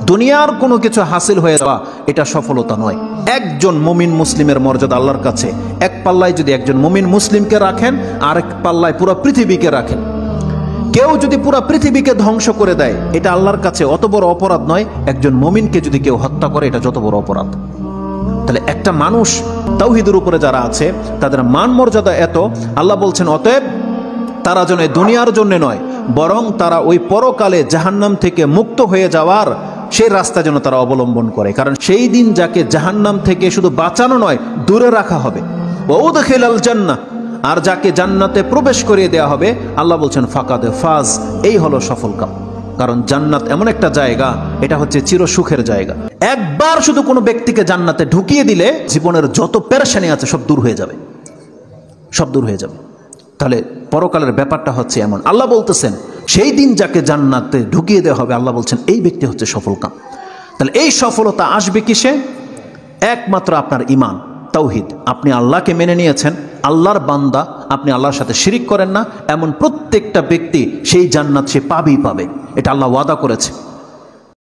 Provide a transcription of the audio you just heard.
দুনিয়ার কোনো কিছু হাসিল হয়ে যাওয়া এটা সফলতা নয়। একজন মুমিন মুসলিমের মর্যাদা আল্লাহর কাছে, এক পাল্লায় যদি একজন মুমিন মুসলিমকে রাখেন, আরেক পাল্লায় পুরো পৃথিবীকে রাখেন। কেউ যদি পুরো পৃথিবীকে ধ্বংস করে দেয়, এটা আল্লাহর কাছে অত বড় অপরাধ নয়। একজন মুমিনকে যদি কেউ হত্যা করে, এটা যত বড় অপরাধ। তাহলে একটা মানুষ তাওহীদের উপরে যারা আছে, তাদের মান মর্যাদা এত, আল্লাহ বলছেন অতএব তারা যেন দুনিয়ার জন্য নয়, বরং তারা ওই পরকালে জাহান্নাম থেকে মুক্ত হয়ে যাওয়ার সেই রাস্তা যেন তারা অবলম্বন করে। কারণ সেই দিন যাকে জাহান্নাম থেকে শুধু বাঁচানো নয়, দূরে রাখা হবে। ওয়াউদখিলাল জান্নাহ, আর যাকে জান্নাতে প্রবেশ করিয়ে দেওয়া হবে, আল্লাহ বলছেন ফাকাদ ফাজ, এই হলো সফল কাম। কারণ জান্নাত এমন একটা জায়গা, এটা হচ্ছে চির সুখের জায়গা। একবার শুধু কোনো ব্যক্তিকে জান্নাতে ঢুকিয়ে দিলে জীবনের যত পেরেশানি আছে সব দূর হয়ে যাবে, সব দূর হয়ে যাবে। তাহলে পরকালের ব্যাপারটা হচ্ছে এমন। আল্লাহ বলতেছেন সেই দিন যাকে জান্নাতে ঢুকিয়ে দেওয়া হবে, আল্লাহ বলছেন এই ব্যক্তি হচ্ছে সফল কাম। তাহলে এই সফলতা আসবে কিসে? একমাত্র আপনার ঈমান, তাওহীদ। আপনি আল্লাহকে মেনে নিয়েছেন, আল্লাহর বান্দা, আপনি আল্লাহর সাথে শিরিক করেন না, এমন প্রত্যেকটা ব্যক্তি সেই জান্নাত সে পাবেই পাবে। এটা আল্লাহ ওয়াদা করেছে।